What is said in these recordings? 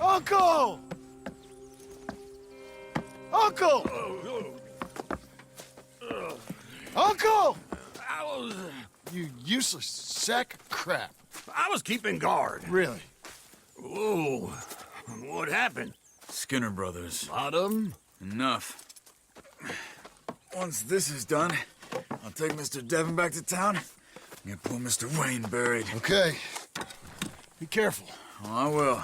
Uncle! Uncle! Uncle! You useless sack of crap. I was keeping guard. Really? Whoa. What happened? Skinner Brothers. Lot of them? Enough. Once this is done, I'll take Mr. Devon back to town and get poor Mr. Wayne buried. Okay. Be careful. Oh, I will.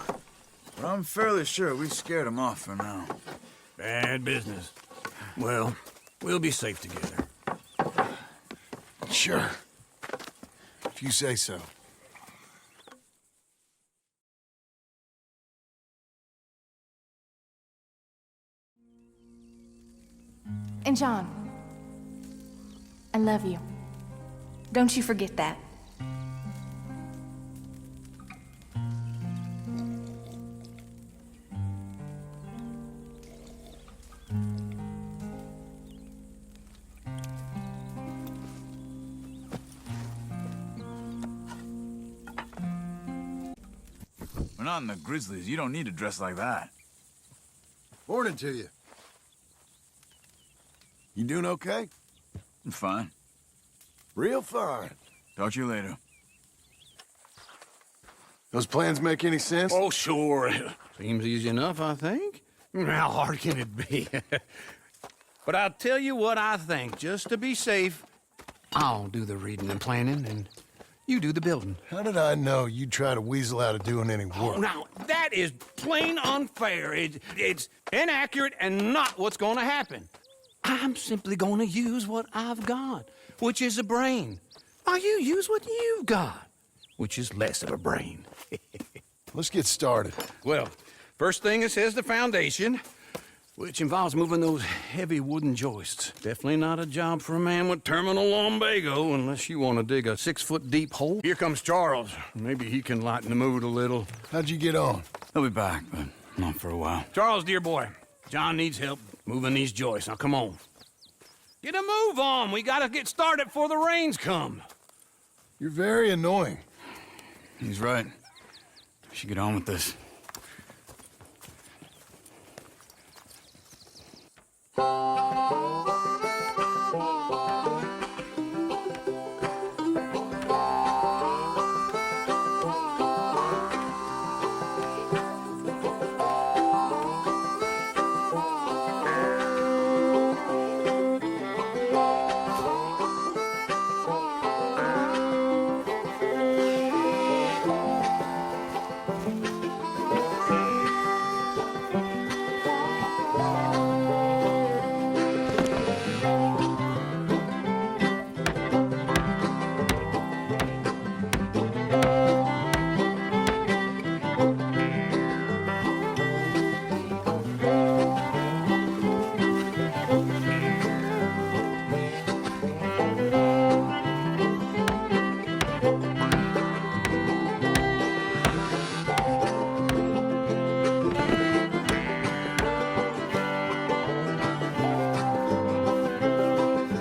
But I'm fairly sure we scared him off for now. Bad business. Well, we'll be safe together. Sure. If you say so. And John, I love you. Don't you forget that. We're not in the Grizzlies. You don't need to dress like that. Morning to you. You doing okay? I'm fine. Real fine. Talk to you later. Those plans make any sense? Oh, sure. Seems easy enough, I think. How hard can it be? But I'll tell you what I think. Just to be safe, I'll do the reading and planning, and you do the building. How did I know you'd try to weasel out of doing any Oh, work? now, that is plain unfair. It's inaccurate and not what's going to happen. I'm simply going to use what I've got, which is a brain. While you use what you've got, which is less of a brain. Let's get started. Well, first thing it says the foundation, which involves moving those heavy wooden joists. Definitely not a job for a man with terminal lumbago unless you want to dig a 6-foot deep hole. Here comes Charles. Maybe he can lighten the mood a little. How'd you get on? He'll be back, but not for a while. Charles, dear boy, John needs help moving these joists. Now, come on. Get a move on. We gotta get started before the rains come. You're very annoying. He's right. We should get on with this.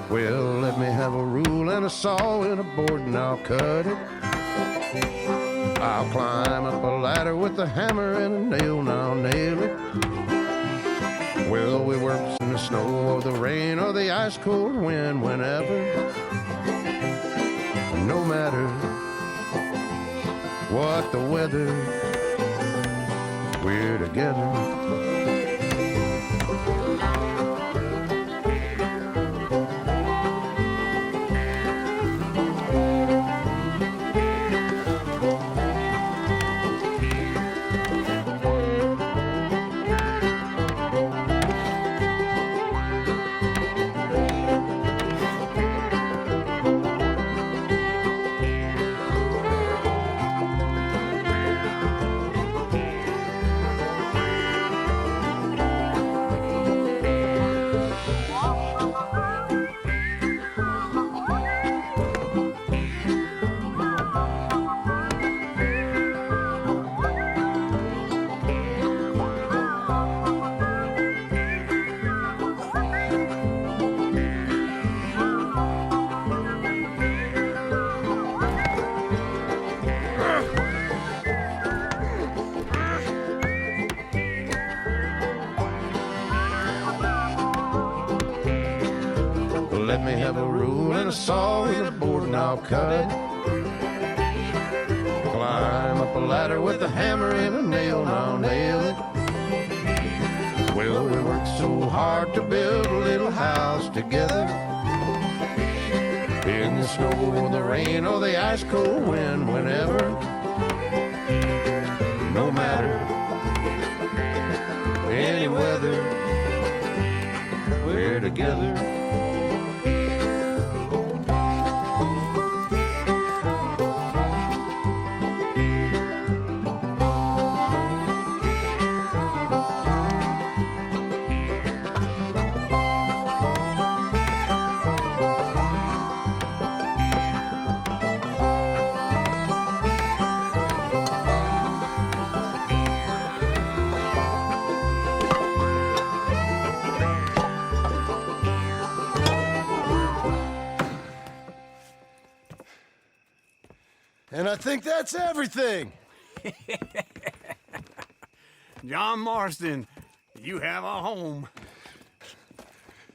Well, let me have a rule and a saw and a board and I'll cut it. I'll climb up a ladder with a hammer and a nail and I'll nail it. Well, we work in the snow or the rain or the ice cold wind whenever. No matter what the weather, we're together. Let me have a rule and a saw and a board and I'll cut it. Climb up a ladder with a hammer and a nail and I'll nail it. Well, we worked so hard to build a little house together. In the snow or the rain or the ice cold wind, whenever. No matter any weather, we're together. And I think that's everything. John Marston, you have a home.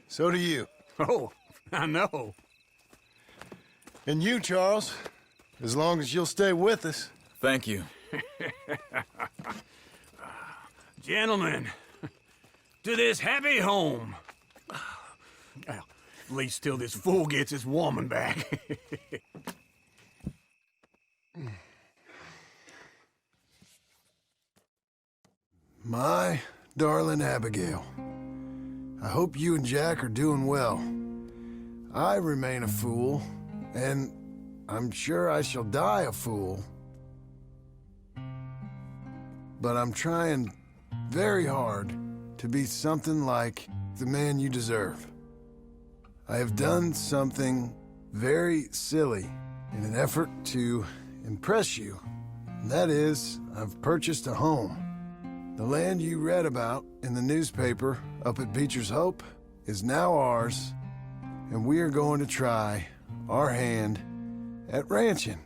So do you. Oh, I know. And you, Charles, as long as you'll stay with us. Thank you. Gentlemen, to this happy home. Well, at least till this fool gets his woman back. My darling Abigail, I hope you and Jack are doing well. I remain a fool, and I'm sure I shall die a fool. But I'm trying very hard to be something like the man you deserve. I have done something very silly in an effort to impress you. And that is, I've purchased a home. The land you read about in the newspaper up at Beecher's Hope is now ours, and we are going to try our hand at ranching.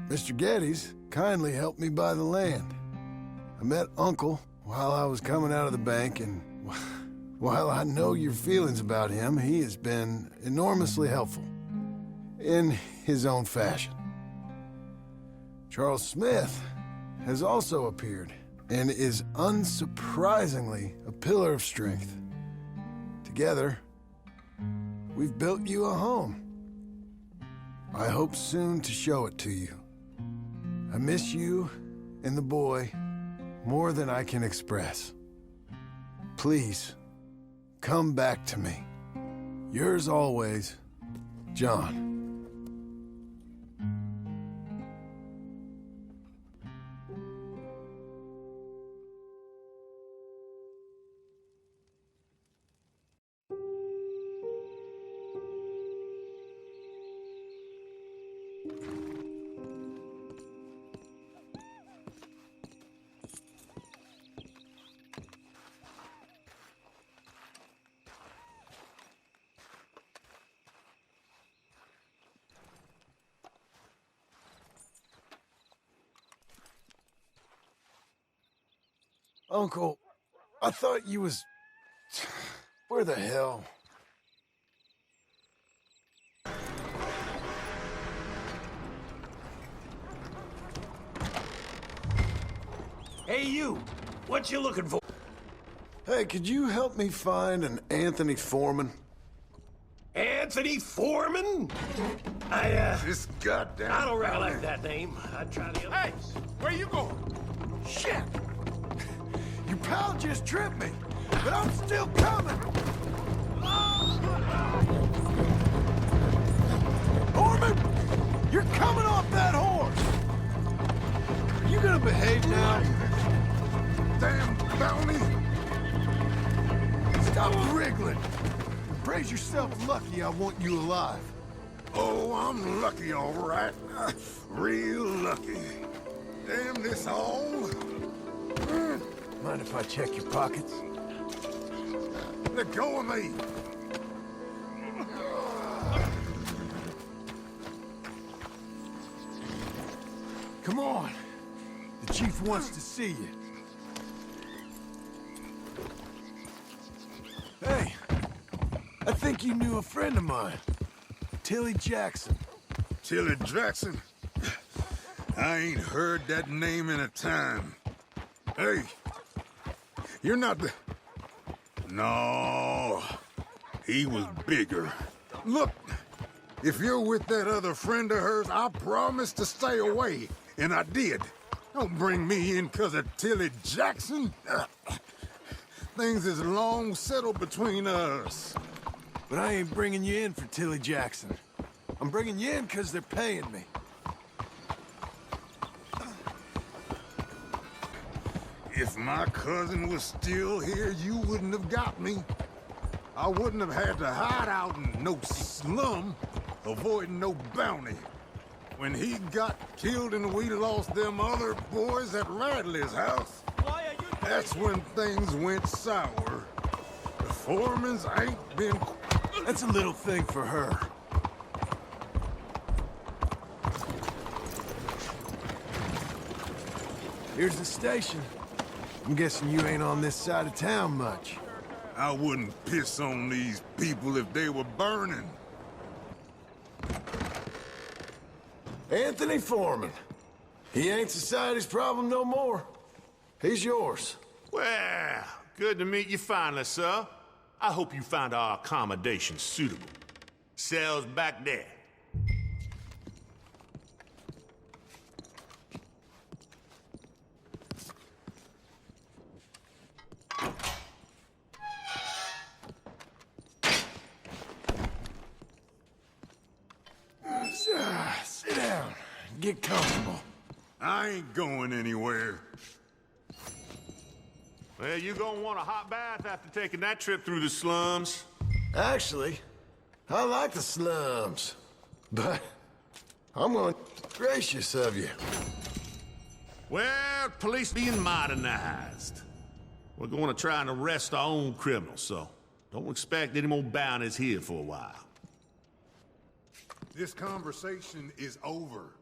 Mr. Geddes kindly helped me buy the land. I met Uncle while I was coming out of the bank, and while I know your feelings about him, he has been enormously helpful in his own fashion. Charles Smith has also appeared and is unsurprisingly a pillar of strength. Together, we've built you a home. I hope soon to show it to you. I miss you and the boy more than I can express. Please, come back to me. Yours always, John. Uncle, I thought you was... Where the hell? Hey, you! What you looking for? Hey, could you help me find an Anthony Foreman? Anthony Foreman? This goddamn... I don't recollect that name. I'd try the other Hey, place. where you going? Shit! Your pal just tripped me, but I'm still coming! Foreman! You're coming off that horse! Are you gonna behave now? Damn bounty! Stop wriggling! Praise yourself lucky I want you alive. Oh, I'm lucky, all right. Real lucky. Damn this all. Mind if I check your pockets? Let go of me. Come on. The chief wants to see you. Hey, I think you knew a friend of mine, Tilly Jackson. Tilly Jackson? I ain't heard that name in a time. Hey, you're not the... No, he was bigger. Look, if you're with that other friend of hers, I promised to stay away, and I did. Don't bring me in 'cause of Tilly Jackson. Things is long settled between us. But I ain't bringing you in for Tilly Jackson. I'm bringing you in 'cause they're paying me. If my cousin was still here, you wouldn't have got me. I wouldn't have had to hide out in no slum, avoiding no bounty. When he got killed and we lost them other boys at Radley's house, that's when things went sour. The Foremans ain't been... That's a little thing for her. Here's the station. I'm guessing you ain't on this side of town much. I wouldn't piss on these people if they were burning. Anthony Foreman. He ain't society's problem no more. He's yours. Well, good to meet you finally, sir. I hope you find our accommodation suitable. Cells back there. Sit down. Get comfortable. I ain't going anywhere. Well, you gonna want a hot bath after taking that trip through the slums. Actually, I like the slums. But I'm gonna gracious of you. Well, police being modernized. We're gonna try and arrest our own criminals, so don't expect any more bounties here for a while. This conversation is over.